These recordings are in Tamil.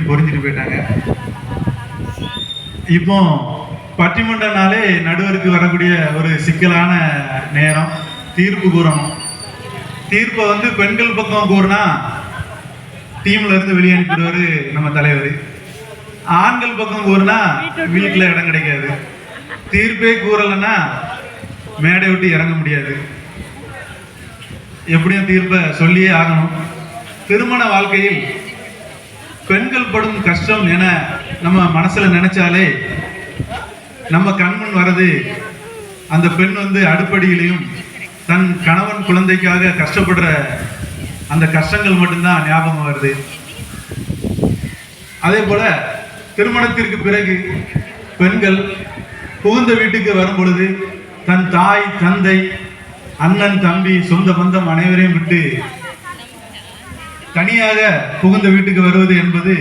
பொறிஞ்சிட்டு போயிட்டாங்க. இப்போ பட்டிமன்றனாலே நடுவருக்கு வரக்கூடிய ஒரு சிக்கலான நேரம் தீர்ப்பு கூறணும். தீர்ப்பை வந்து பெண்கள் பக்கம் கூறினா டீம்ல இருந்து வெளியே அனுப்பிடுவாரு நம்ம தலைவர். ஆண்கள் பக்கம் கூறினா வீட்டில் இடம் கிடைக்காது. தீர்ப்பே கூறலைன்னா மேடை விட்டு இறங்க முடியாது. எப்படியும் தீர்ப்பை சொல்லியே ஆகணும். திருமண வாழ்க்கையில் பெண்கள் படும் கஷ்டம் என நம்ம மனசுல நினைச்சாலே நம்ம கண்முன் வர்றது அந்த பெண் வந்து அடுப்படியிலையும் தன் கணவன் குழந்தைக்காக கஷ்டப்படுற அந்த கஷ்டங்கள் மட்டும்தான் ஞாபகம் வருது. அதே போல திருமணத்திற்கு பிறகு பெண்கள் புகுந்த வீட்டுக்கு வரும் பொழுது தன் தாய் தந்தை அண்ணன் தம்பி சொந்த பந்தம் அனைவரையும் விட்டு தனியாக புகுந்த வீட்டுக்கு வருவது என்பது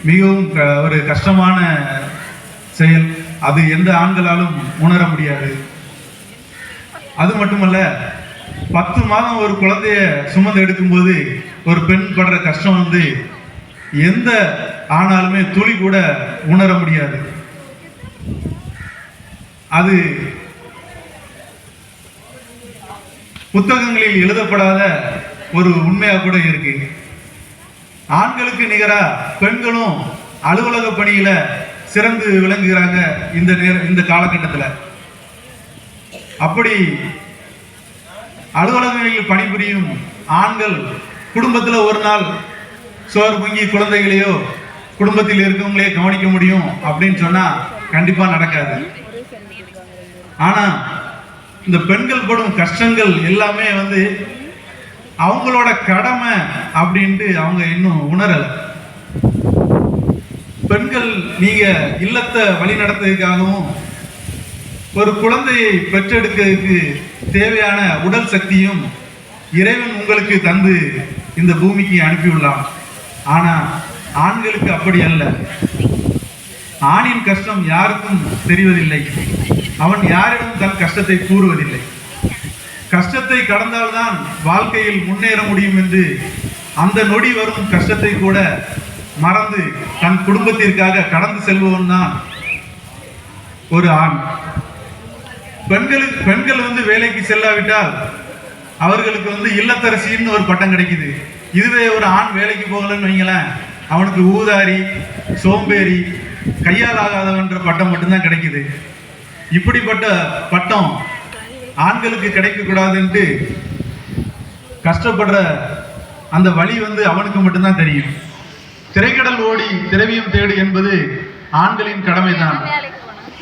மிகவும் ஒரு கஷ்டமான செயல். அது எந்த ஆண்களாலும் உணர முடியாது. அது மட்டுமல்ல, 10 மாதம் ஒரு குழந்தைய சுமந்து எடுக்கும்போது ஒரு பெண் படுற கஷ்டம் வந்து எந்த ஆனாலுமே துளி கூட உணர முடியாது. அது புத்தகங்களில் எழுதப்படாத ஒரு உண்மையாக கூட இருக்கு. ஆண்களுக்கு நிகரா பெண்களும் அலுவலக பணியில சிறந்து விளங்குகிறாங்க இந்த காலகட்டத்தில். அப்படி அலுவலகங்களில் பணிபுரியும் ஆண்கள் குடும்பத்தில் ஒரு நாள் சோறு பொங்கி குழந்தைகளையோ குடும்பத்தில் இருக்கவங்களே கவனிக்க முடியும் அப்படின்னு சொன்னா கண்டிப்பா நடக்காது. ஆனா இந்த பெண்கள் படும் கஷ்டங்கள் எல்லாமே வந்து அவங்களோட கடமை அப்படின்ட்டு அவங்க இன்னும் உணரல. பெண்கள் நீங்க இல்லத்தை வழி நடத்துறதுக்காகவும் ஒரு குழந்தையை பெற்றெடுக்கிறதுக்கு தேவையான உடல் சக்தியும் இறைவன் உங்களுக்கு தந்து இந்த பூமிக்கு அனுப்பியுள்ளான். ஆனா ஆண்களுக்கு அப்படி அல்ல. ஆணின் கஷ்டம் யாருக்கும் தெரிவதில்லை. அவன் யாரிடம் தன் கஷ்டத்தை கூறுவதில்லை. கஷ்டத்தை கடந்தால்தான் வாழ்க்கையில் முன்னேற முடியும் என்று அந்த நொடி வரும் கஷ்டத்தை கூட மறந்து தன் குடும்பத்திற்காக கடந்து செல்பவன் தான் ஒரு ஆண். பெண்கள் வந்து வேலைக்கு செல்லாவிட்டால் அவர்களுக்கு வந்து இல்லத்தரசின்னு ஒரு பட்டம் கிடைக்குது. இதுவே ஒரு ஆண் வேலைக்கு போகலன்னு வைங்களேன், அவனுக்கு ஊதாரி, சோம்பேறி, கையால் ஆகாதவன்ற பட்டம் மட்டும்தான் கிடைக்குது. இப்படிப்பட்ட பட்டம் ஆண்களுக்கு கிடைக்க கூடாதுன்ட்டு கஷ்டப்படுற அந்த வழி வந்து அவனுக்கு மட்டும்தான் தெரியும். திரைக்கடல் ஓடி திரவியம் தேடு என்பது ஆண்களின் கடமைதான்.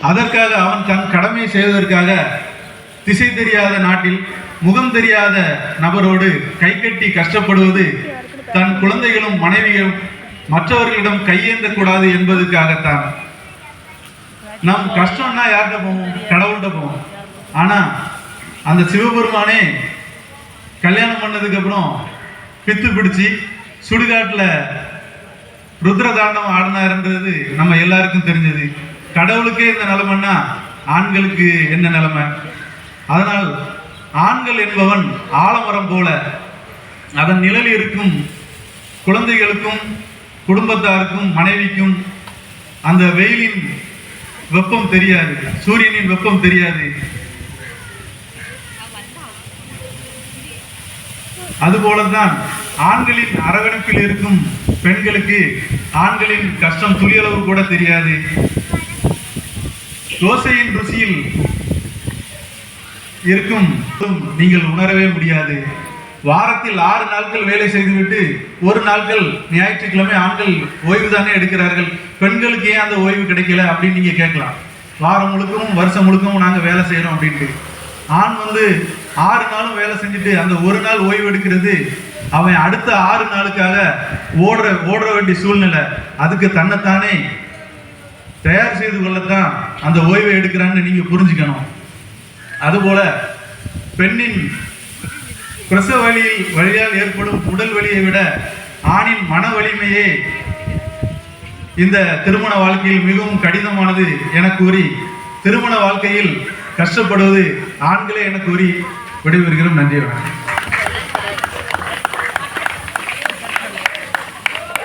அதற்காக அவன் தன் கடமை செய்வதற்காக திசை தெரியாத நாட்டில் முகம் தெரியாத நபரோடு கைகட்டி கஷ்டப்படுவது தன் குழந்தைகளும் மனைவியும் மற்றவர்களிடம் கையேந்த கூடாது என்பதற்காகத்தான். நம் கஷ்டம்னா யார்கிட்ட போவோம்? கடவுள்கிட்ட போவோம். ஆனா அந்த சிவபெருமானே கல்யாணம் பண்ணதுக்கு அப்புறம் பித்து பிடிச்சி சுடுகாட்டில் ருத்ரதாண்டம் ஆடினார்ன்றது நம்ம எல்லாருக்கும் தெரிஞ்சது. கடவுளுக்கே இந்த நிலைமைன்னா ஆண்களுக்கு என்ன நிலைமை? அதனால் ஆண்கள் என்பவன் ஆலமரம் போல அதன் நிழலில் இருக்கும் குழந்தைகளுக்கும் குடும்பத்தாருக்கும் மனைவிக்கும் அந்த வெயிலின் வெப்பம் தெரியாது, சூரியனின் வெப்பம் தெரியாது. அதுபோலதான் ஆண்களின் அரவணைப்பில் இருக்கும் பெண்களுக்கு ஆண்களின் கஷ்டம் துளியளவு கூட தெரியாது. தோசையின் ருசியில் இருக்கும் நீங்கள் உணரவே முடியாது. வாரத்தில் 6 நாட்கள் வேலை செய்துவிட்டு ஒரு நாட்கள் ஞாயிற்றுக்கிழமை ஆண்கள் ஓய்வு தானே எடுக்கிறார்கள். பெண்களுக்கு ஏன் அந்த ஓய்வு கிடைக்கல அப்படின்னு நீங்க கேட்கலாம். வாரம் முழுக்கவும் வருஷம் முழுக்கவும் நாங்க வேலை செய்யறோம் அப்படின்ட்டு. ஆண் வந்து 6 நாளும் வேலை செஞ்சுட்டு அந்த ஒரு நாள் ஓய்வு எடுக்கிறது அவன் அடுத்த 6 நாளுக்காக ஓடுற வேண்டிய சூழ்நிலை. அதுக்கு தன்னைத்தானே தயார் செய்து கொள்ளத்தான் அந்த ஓய்வை எடுக்கிறான்னு நீங்க புரிஞ்சுக்கணும். அதுபோல பெண்ணின் பிரசவ வழியால் ஏற்படும் உடல் வலியை விட ஆணின் மன வலிமையே இந்த திருமண வாழ்க்கையில் மிகவும் கடினமானது என கூறி, திருமண வாழ்க்கையில் கஷ்டப்படுவது ஆண்களே என கூறி விடைபெறுகிறோம். நன்றி.